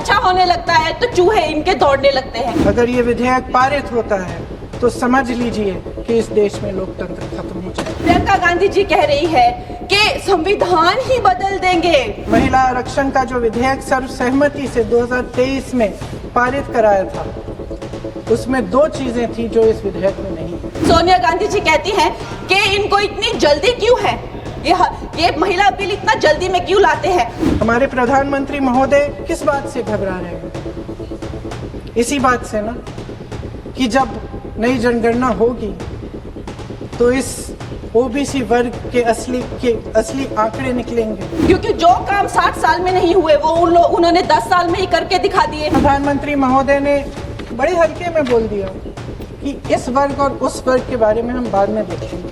अच्छा होने लगता है तो चूहे इनके दौड़ने लगते हैं। अगर ये विधेयक पारित होता है तो समझ लीजिए कि इस देश में लोकतंत्र खत्म हो जाएगा। प्रियंका गांधी जी कह रही है कि संविधान ही बदल देंगे। महिला आरक्षण का जो विधेयक सर्वसहमति से 2023 में पारित कराया था, उसमें 2 चीजें थी जो इस विधेयक में नहीं। सोनिया गांधी जी कहती हैं कि इनको इतनी जल्दी क्यों है, ये महिला बिल इतना जल्दी में क्यों लाते हैं। हमारे प्रधानमंत्री महोदय किस बात से घबरा रहे हैं? इसी बात से ना कि जब नई जनगणना होगी तो इस ओबीसी वर्ग के असली आंकड़े निकलेंगे। क्योंकि जो काम 60 साल में नहीं हुए वो उन्होंने 10 साल में ही करके दिखा दिए। प्रधानमंत्री महोदय ने बड़े हल्के में बोल दिया कि इस वर्ग और उस वर्ग के बारे में हम बाद में देखेंगे।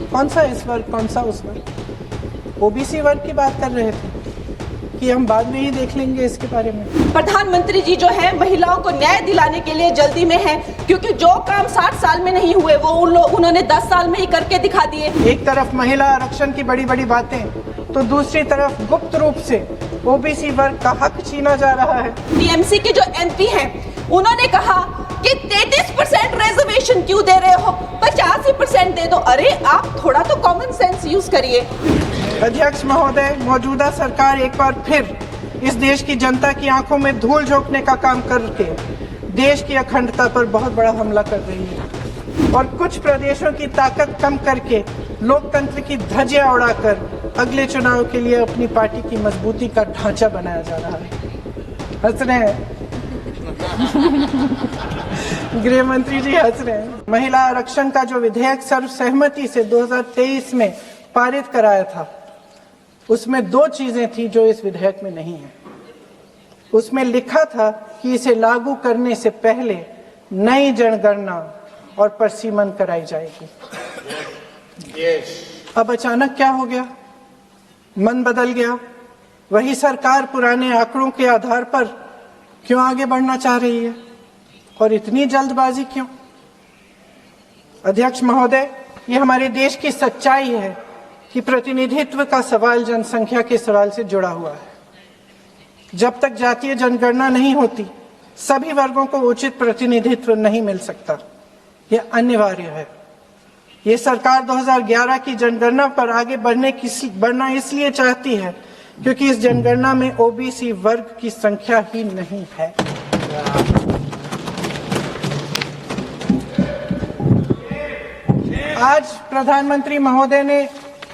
कौन सा इस वर्ग, कौन सा उस वर्ग? ओबीसी वर्ग की बात कर रहे थे कि हम बाद में ही देख लेंगे इसके बारे में। प्रधानमंत्री जी जो है महिलाओं को न्याय दिलाने के लिए जल्दी में है, क्योंकि जो काम 60 साल में नहीं हुए वो उन्होंने 10 साल में ही करके दिखा दिए। एक तरफ महिला आरक्षण की बड़ी बड़ी बातें, तो दूसरी तरफ गुप्त रूप से ओबीसी वर्ग का हक छीना जा रहा है। टीएमसी के जो एमपी हैं उन्होंने कहा कि 33% रिजर्वेशन क्यों दे रहे हो, 85% दे दो। अरे आप थोड़ा तो कॉमन सेंस यूज करिए। अध्यक्ष महोदय, मौजूदा सरकार एक बार फिर इस देश की जनता की आंखों में धूल झोंकने का काम करके देश की अखंडता पर बहुत बड़ा हमला कर रही है और कुछ प्रदेशों की ताकत कम करके लोकतंत्र की धज्जियां उड़ाकर अगले चुनाव के लिए अपनी पार्टी की मजबूती का ढांचा बनाया जा रहा है। हंस रहे हैं गृह मंत्री जी, हंस रहे हैं। महिला आरक्षण का जो विधेयक सर्वसहमति से 2023 में पारित कराया था, उसमें 2 चीजें थी जो इस विधेयक में नहीं है। उसमें लिखा था कि इसे लागू करने से पहले नई जनगणना और परसीमन कराई जाएगी। अब अचानक क्या हो गया? मन बदल गया। वही सरकार पुराने आंकड़ों के आधार पर क्यों आगे बढ़ना चाह रही है और इतनी जल्दबाजी क्यों? अध्यक्ष महोदय, ये हमारे देश की सच्चाई है कि प्रतिनिधित्व का सवाल जनसंख्या के सवाल से जुड़ा हुआ है। जब तक जातीय जनगणना नहीं होती, सभी वर्गों को उचित प्रतिनिधित्व नहीं मिल सकता। यह अनिवार्य है। ये सरकार 2011 की जनगणना पर आगे बढ़ना इसलिए चाहती है क्योंकि इस जनगणना में ओबीसी वर्ग की संख्या ही नहीं है। आज प्रधानमंत्री महोदय ने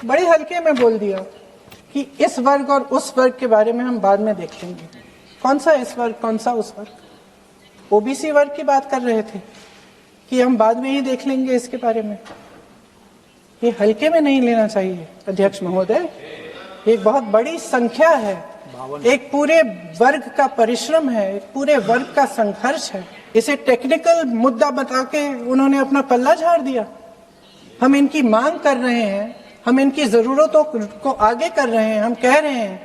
बड़े हल्के में बोल दिया कि इस वर्ग और उस वर्ग के बारे में हम बाद में देख लेंगे। कौन सा इस वर्ग, कौन सा उस वर्ग? ओबीसी वर्ग की बात कर रहे थे कि हम बाद में ही देख लेंगे इसके बारे में। ये हल्के में नहीं लेना चाहिए अध्यक्ष महोदय। एक बहुत बड़ी संख्या है, एक पूरे वर्ग का परिश्रम है, एक पूरे वर्ग का संघर्ष है। इसे टेक्निकल मुद्दा बता के उन्होंने अपना पल्ला झाड़ दिया। हम इनकी मांग कर रहे हैं, हम इनकी जरूरतों को आगे कर रहे हैं, हम कह रहे हैं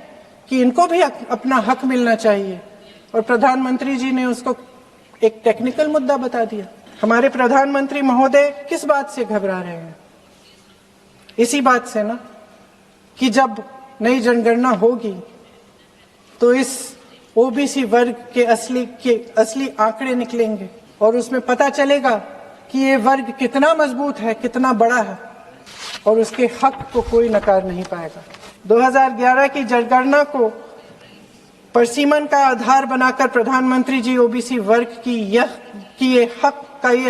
कि इनको भी अपना हक मिलना चाहिए और प्रधानमंत्री जी ने उसको एक टेक्निकल मुद्दा बता दिया। हमारे प्रधानमंत्री महोदय किस बात से घबरा रहे हैं? इसी बात से ना कि जब नई जनगणना होगी तो इस ओबीसी वर्ग के असली आंकड़े निकलेंगे और उसमें पता चलेगा कि ये वर्ग कितना मजबूत है, कितना बड़ा है और उसके हक को कोई नकार नहीं पाएगा। 2011 की जनगणना को परसीमन का आधार बनाकर प्रधानमंत्री जी ओबीसी वर्ग की ये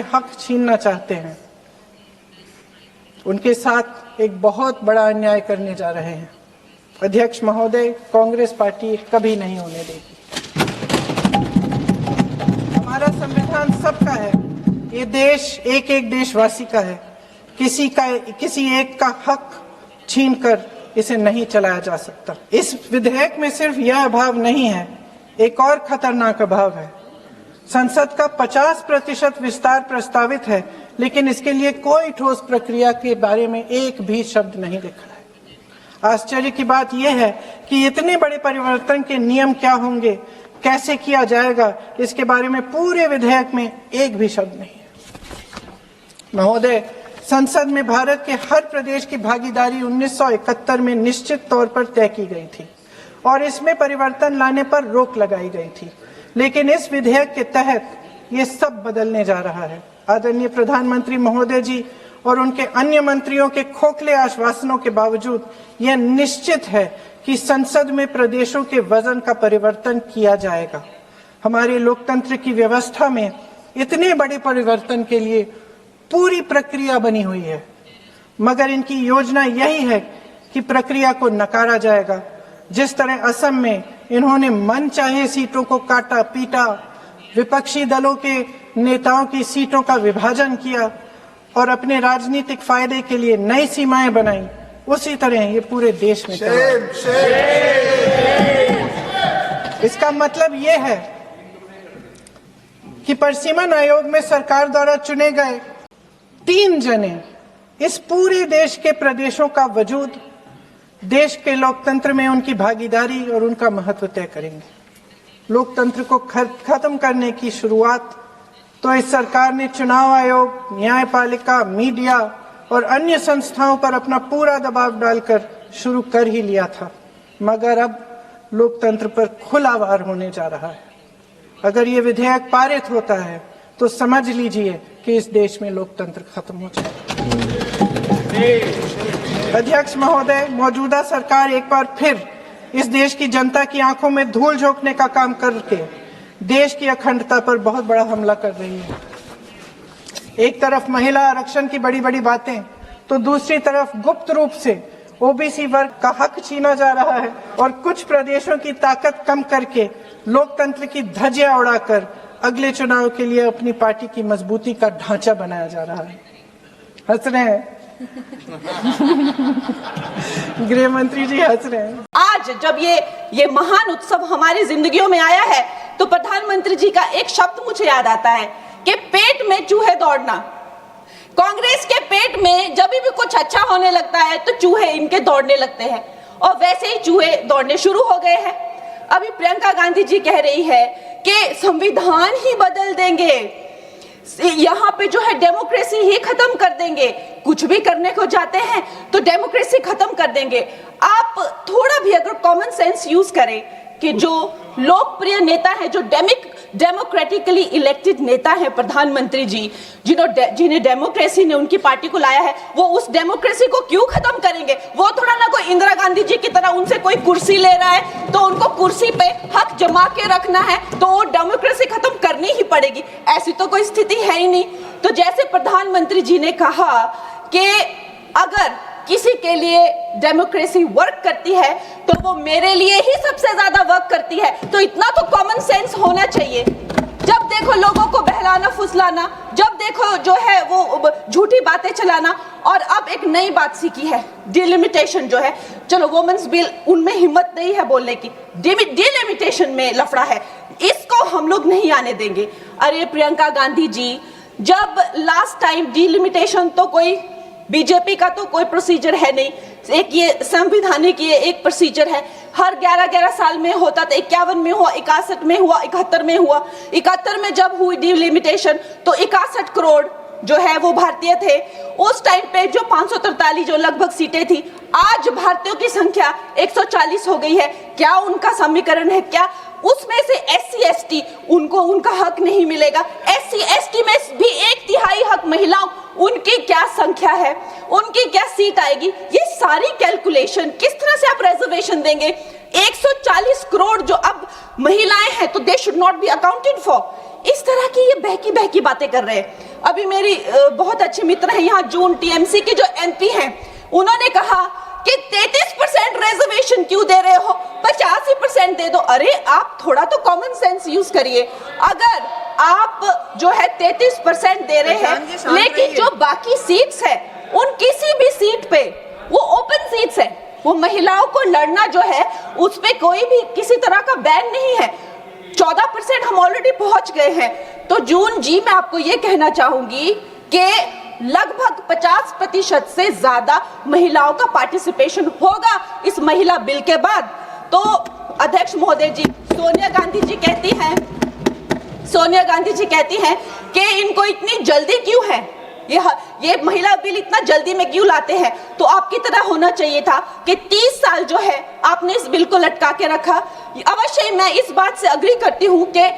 हक छीनना चाहते हैं। उनके साथ एक बहुत बड़ा अन्याय करने जा रहे हैं। अध्यक्ष महोदय, कांग्रेस पार्टी कभी नहीं होने देगी। हमारा संविधान सबका है। ये देश एक एक देशवासी का है। किसी एक का हक छीनकर इसे नहीं चलाया जा सकता। इस विधेयक में सिर्फ यह अभाव नहीं है, एक और खतरनाक अभाव है। संसद का 50% विस्तार प्रस्तावित है, लेकिन इसके लिए कोई ठोस प्रक्रिया के बारे में एक भी शब्द नहीं लिखा है। आश्चर्य की बात यह है कि इतने बड़े परिवर्तन के नियम क्या होंगे, कैसे किया जाएगा, इसके बारे में पूरे विधेयक में एक भी शब्द नहीं है। महोदय, संसद में भारत के हर प्रदेश की भागीदारी 1971 में निश्चित तौर पर तय की गई थी। और इसमें परिवर्तन लाने पर रोक लगाई गई थी। लेकिन इस विधेयक के तहत ये सब बदलने जा रहा है। आदरणीय प्रधानमंत्री महोदय जी और उनके अन्य मंत्रियों के खोखले आश्वासनों के बावजूद यह निश्चित है कि संसद में प्रदेशों के वजन का परिवर्तन किया जाएगा। हमारे लोकतंत्र की व्यवस्था में इतने बड़े परिवर्तन के लिए पूरी प्रक्रिया बनी हुई है, मगर इनकी योजना यही है कि प्रक्रिया को नकारा जाएगा। जिस तरह असम में इन्होंने मन चाहे सीटों को काटा पीटा, विपक्षी दलों के नेताओं की सीटों का विभाजन किया और अपने राजनीतिक फायदे के लिए नई सीमाएं बनाई, उसी तरह ये पूरे देश में इसका मतलब ये है कि परिसीमन आयोग में सरकार द्वारा चुने गए 3 जने इस पूरे देश के प्रदेशों का वजूद, देश के लोकतंत्र में उनकी भागीदारी और उनका महत्व तय करेंगे। लोकतंत्र को खत्म करने की शुरुआत तो इस सरकार ने चुनाव आयोग, न्यायपालिका, मीडिया और अन्य संस्थाओं पर अपना पूरा दबाव डालकर शुरू कर ही लिया था, मगर अब लोकतंत्र पर खुला वार होने जा रहा है। अगर ये विधेयक पारित होता है तो समझ लीजिए कि इस देश में लोकतंत्र खत्म हो जाएगा। अध्यक्ष महोदय, मौजूदा सरकार एक बार फिर इस देश की जनता की आंखों में धूल झोंकने का काम करके देश की अखंडता पर बहुत बड़ा हमला कर रही है। एक तरफ महिला आरक्षण की बड़ी बड़ी बातें, तो दूसरी तरफ गुप्त रूप से ओबीसी वर्ग का हक छीना जा रहा है और कुछ प्रदेशों की ताकत कम करके लोकतंत्र की धज्जियां उड़ाकर अगले चुनाव के लिए अपनी पार्टी की मजबूती का ढांचा बनाया जा रहा है। हंस रहे हैं गृह मंत्री जी, हंस रहे हैं। आज जब ये महान उत्सव हमारी जिंदगियों में आया है तो प्रधानमंत्री जी का एक शब्द मुझे याद आता है कि पेट में चूहे दौड़ना। कांग्रेस के पेट में जब भी कुछ अच्छा होने लगता है तो चूहे इनके दौड़ने लगते हैं और वैसे ही चूहे दौड़ने शुरू हो गए हैं। अभी प्रियंका गांधी जी कह रही है कि संविधान ही बदल देंगे, यहाँ पे जो है डेमोक्रेसी ही खत्म कर देंगे। कुछ भी करने को जाते हैं तो डेमोक्रेसी खत्म कर देंगे। आप थोड़ा भी अगर कॉमन सेंस यूज करें कि जो लोकप्रिय नेता है, जो डेमोक्रेटिकली इलेक्टेड नेता है प्रधानमंत्री जी, जिन्हें डेमोक्रेसी ने उनकी पार्टी को लाया है, वो उस डेमोक्रेसी को क्यों खत्म करेंगे? वो थोड़ा ना कोई इंदिरा गांधी जी की तरह उनसे कोई कुर्सी ले रहा है तो उनको कुर्सी पे हक जमा के रखना है तो वो डेमोक्रेसी खत्म करनी ही पड़ेगी। ऐसी तो कोई स्थिति है ही नहीं। तो जैसे प्रधानमंत्री जी ने कहा कि अगर किसी के लिए डेमोक्रेसी वर्क करती है तो वो मेरे लिए ही सबसे ज्यादा वर्क करती है, तो इतना तो कॉमन सेंस होना चाहिए। जब देखो लोगों को बहलाना फुसलाना, जब देखो जो है वो झूठी बातें चलाना। और अब एक नई बात सीखी है, डिलिमिटेशन जो है, चलो वुमेन्स बिल, उनमें हिम्मत नहीं है बोलने की, डिलिमिटेशन में लफड़ा है, इसको हम लोग नहीं आने देंगे। अरे प्रियंका गांधी जी, जब लास्ट टाइम डिलिमिटेशन तो कोई बीजेपी का तो कोई प्रोसीजर है नहीं, एक ये संविधानिक ये एक प्रोसीजर है, हर 11-11 साल में होता था। 51 में हुआ, 61 में हुआ, 71 में हुआ। 71 में जब हुई डिलिमिटेशन तो 61 करोड़ जो है वो भारतीय थे। उस टाइम पे जो 543 जो लगभग सीटें थी, आज भारतीयों की संख्या 140 हो गई है। क्या उनका समीकरण है? क्या उसमें से SC ST उनको उनका हक नहीं मिलेगा? SC ST में भी 1/3 हक महिलाओं, उनकी क्या संख्या है, उनकी क्या सीट आएगी? ये सारी कैलकुलेशन किस तरह से आप रिजर्वेशन देंगे? 140 करोड़ जो अब महिलाएं हैं तो they should not be accounted for. इस तरह की ये बहकी बातें कर रहे हैं। अभी मेरी बहुत अच्छे मित्र हैं यहाँ, जून TMC के जो MP हैं, उन्होंने कहा कि 33% रिजर्वेशन क्यों दे रहे हो, 85% दे दो। अरे आप थोड़ा तो कॉमन सेंस यूज करिए। अगर आप जो है 33% दे रहे हैं लेकिन जो बाकी सीट्स है उन किसी भी सीट पे वो ओपन सीट्स है, वो महिलाओं को लड़ना जो है उस पे कोई भी किसी तरह का बैन नहीं है। 14% हम ऑलरेडी पहुंच गए हैं। तो जून जी, मैं आपको ये कहना चाहूंगी कि लगभग 50% से ज्यादा महिलाओं का पार्टिसिपेशन होगा इस महिला बिल के बाद। तो अध्यक्ष महोदय जी, सोनिया गांधी जी कहती हैं कि इनको इतनी जल्दी क्यों है? ये महिला बिल इतना जल्दी में क्यों लाते हैं? तो आपकी तरह होना चाहिए था कि 30 साल जो है आपने इस बिल को लटका के रखा। अवश्य मैं इस बात से अग्री करती हूँ कि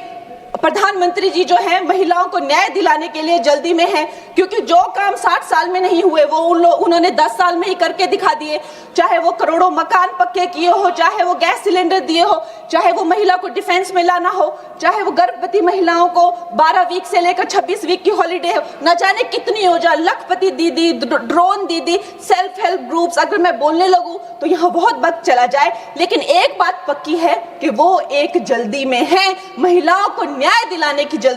प्रधानमंत्री जी जो है महिलाओं को न्याय दिलाने के लिए जल्दी में है, क्योंकि जो काम 60 साल में नहीं हुए वो उन्होंने 10 साल में ही करके दिखा दिए। चाहे वो करोड़ों मकान पक्के किए हो, चाहे वो गैस सिलेंडर दिए हो, चाहे वो महिला को डिफेंस में लाना हो, चाहे वो गर्भवती महिलाओं को 12 वीक से लेकर 26 वीक की हॉलीडे हो, न जाने कितनी योजना, लखपति दीदी, ड्रोन दीदी, सेल्फ हेल्प ग्रुप्स, अगर मैं बोलने लगूं तो यहाँ बहुत वक्त चला जाए। लेकिन एक बात पक्की है कि वो एक जल्दी में है, महिलाओं को न्याय दिलाने की जल्दी।